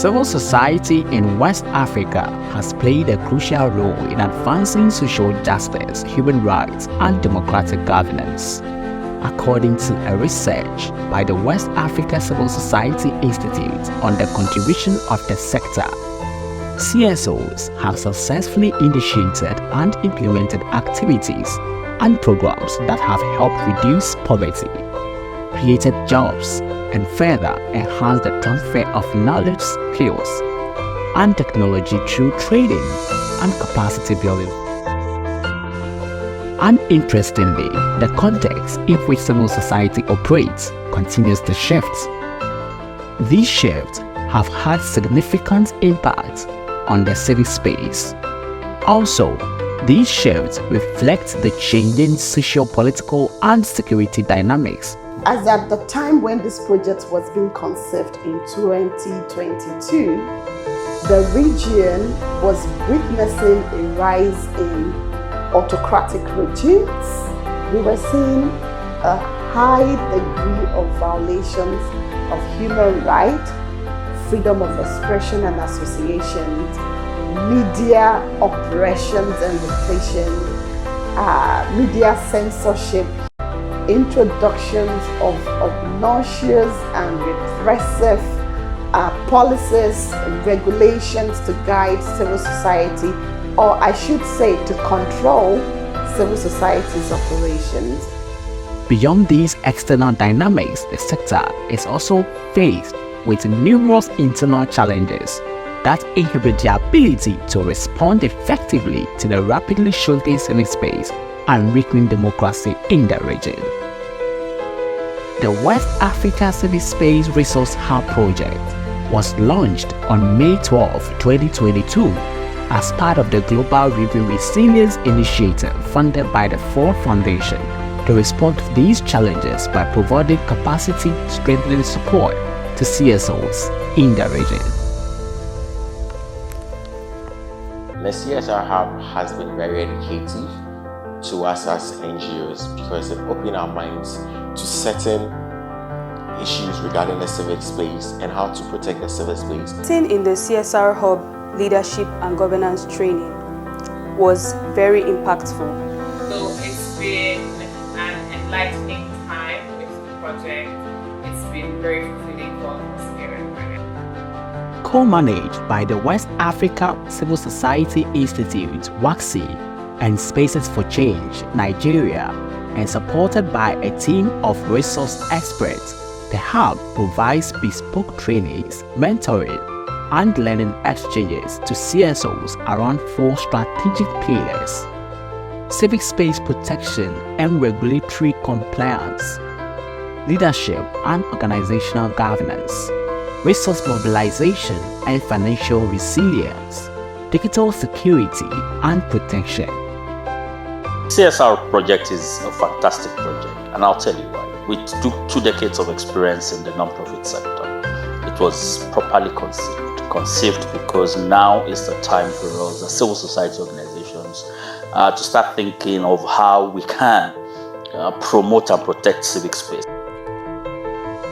Civil society in West Africa has played a crucial role in advancing social justice, human rights, and democratic governance. According to a research by the West Africa Civil Society Institute on the contribution of the sector, CSOs have successfully initiated and implemented activities and programs that have helped reduce poverty, created jobs, and further enhanced the transfer of knowledge, skills, and technology through training and capacity building. And interestingly, the context in which civil society operates continues to shift. These shifts have had significant impact on the civic space. Also, these shifts reflect the changing socio-political and security dynamics. As at the time when this project was being conceived in 2022, the region was witnessing a rise in autocratic regimes. We were seeing a high degree of violations of human rights, freedom of expression and association, media oppressions and repression, media censorship, introductions of obnoxious and repressive policies, regulations to guide civil society, or I should say to control civil society's operations. Beyond these external dynamics, the sector is also faced with numerous internal challenges that inhibit the ability to respond effectively to the rapidly shrinking civic space and weakening democracy in the region. The West Africa Civic Space Resource Hub project was launched on May 12, 2022 as part of the Global Review Resilience Initiative funded by the Ford Foundation to respond to these challenges by providing capacity strengthening support to CSOs in the region. The CSR-Hub has been very educative to us as NGOs because it opened our minds to certain issues regarding the civic space and how to protect the civic space. Sitting in the CSR-Hub leadership and governance training was very impactful. So it's been an enlightening time with the project. It's been very fulfilling for us here in Ghana. Co-managed by the West Africa Civil Society Institute, WACSI, and Spaces for Change, Nigeria, and supported by a team of resource experts, the Hub provides bespoke trainings, mentoring, and learning exchanges to CSOs around 4 strategic pillars: civic space protection and regulatory compliance, leadership and organizational governance, resource mobilization and financial resilience, digital security and protection. CSR project is a fantastic project, and I'll tell you why. We took 2 decades of experience in the non-profit sector. It was properly conceived because now is the time for us, the civil society organizations, to start thinking of how we can promote and protect civic space.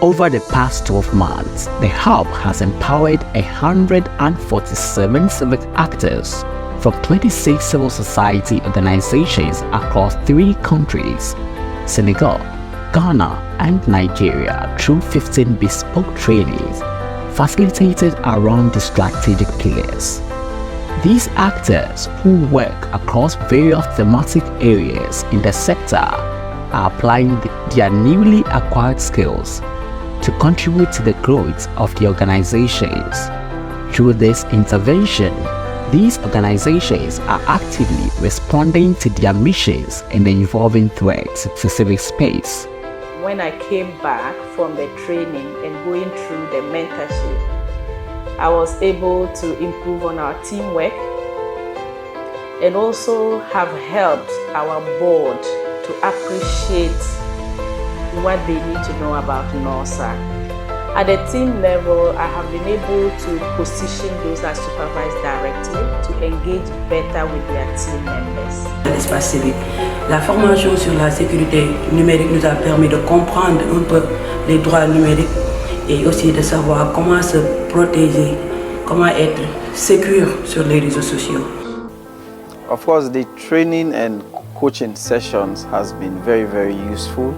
Over the past 12 months, the Hub has empowered 147 civic actors from 26 civil society organizations across 3 countries, Senegal, Ghana, and Nigeria, through 15 bespoke trainings facilitated around the strategic pillars. These actors, who work across various thematic areas in the sector, are applying their newly acquired skills to contribute to the growth of the organizations. Through this intervention, these organizations are actively responding to their missions and the evolving threats to civic space. When I came back from the training and going through the mentorship, I was able to improve on our teamwork and also have helped our board to appreciate what they need to know about NORSA. At the team level, I have been able to position those that supervise directly to engage better with their team members. L'espace civique. La formation sur la sécurité numérique nous a permis de comprendre un peu les droits numériques et aussi de savoir comment se protéger comment être sécure sur les réseaux sociaux. Of course, the training and coaching sessions has been very, very useful.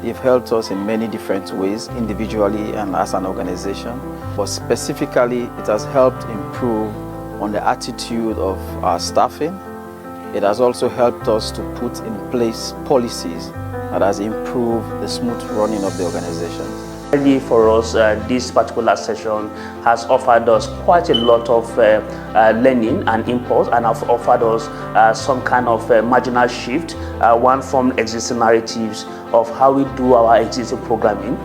They've helped us in many different ways, individually and as an organization. But specifically, it has helped improve on the attitude of our staffing. It has also helped us to put in place policies that has improved the smooth running of the organization. For us, this particular session has offered us quite a lot of learning and impulse, and have offered us some kind of marginal shift, one from existing narratives of how we do our existing programming,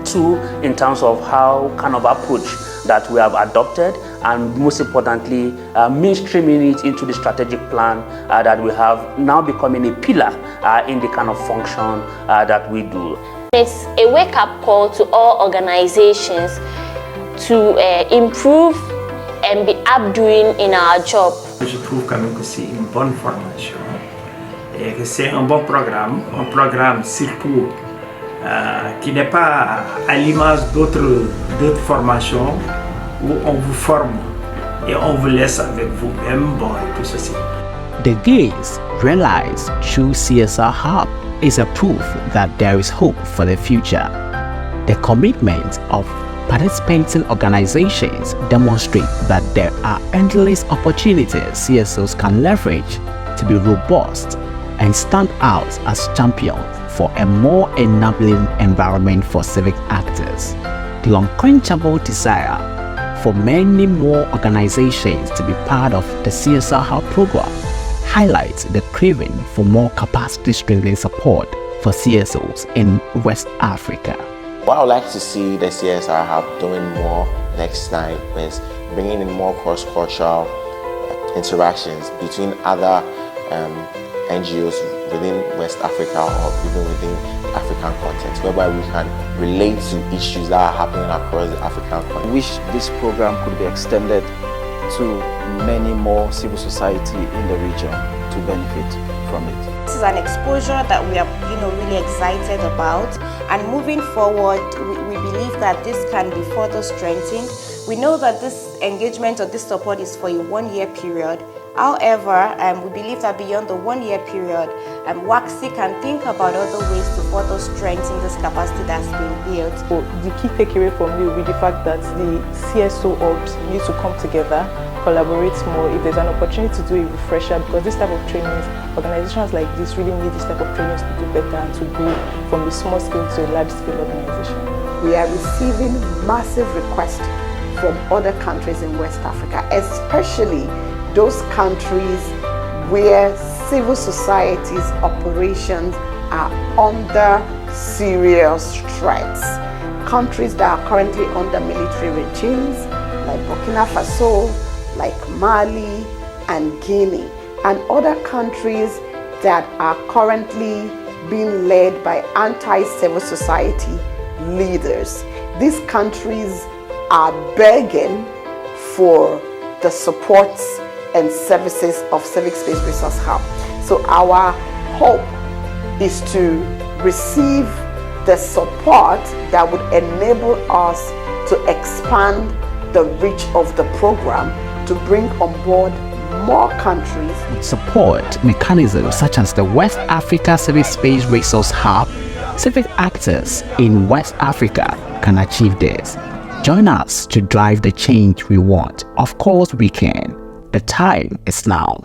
two, in terms of how kind of approach that we have adopted, and most importantly, mainstreaming it into the strategic plan that we have, now becoming a pillar in the kind of function that we do. It's a wake-up call to all organizations to improve and be updoing in our job. Je trouve quand même que c'est une bonne formation et que c'est un bon programme surtout qui n'est pas à l'image d'autres formations où on vous forme et on vous laisse avec vous-même, bon, et tout ceci. The gains realized through CSR-Hub is a proof that there is hope for the future. The commitment of participating organizations demonstrate that there are endless opportunities CSOs can leverage to be robust and stand out as champions for a more enabling environment for civic actors. The unquenchable desire for many more organizations to be part of the CSR-Hub program highlights the craving for more capacity strengthening support for CSOs in West Africa. What I would like to see the CSR-Hub doing more next time is bringing in more cross-cultural interactions between other NGOs within West Africa or even within African context, whereby we can relate to issues that are happening across the African continent. I wish this program could be extended to many more civil society in the region to benefit from it. This is an exposure that we are really excited about, and moving forward we believe that this can be further strengthened. We know that this engagement or this support is for a 1-year period. However, we believe that beyond the 1-year period, WACSI can think about other ways to further strengthen this capacity that's been built. So the key takeaway from me will be the fact that the CSO hubs need to come together, collaborate more. If there's an opportunity to do a refresher, because this type of trainings, organizations like this really need this type of trainings to do better and to go from a small scale to a large scale organization. We are receiving massive requests from other countries in West Africa, especially those countries where civil society's operations are under serious threats. Countries that are currently under military regimes like Burkina Faso, like Mali and Guinea, and other countries that are currently being led by anti-civil society leaders. These countries are begging for the supports and services of Civic Space Resource Hub. So our hope is to receive the support that would enable us to expand the reach of the program to bring on board more countries. With support mechanisms such as the West Africa Civic Space Resource Hub, civic actors in West Africa can achieve this. Join us to drive the change we want. Of course we can. The time is now.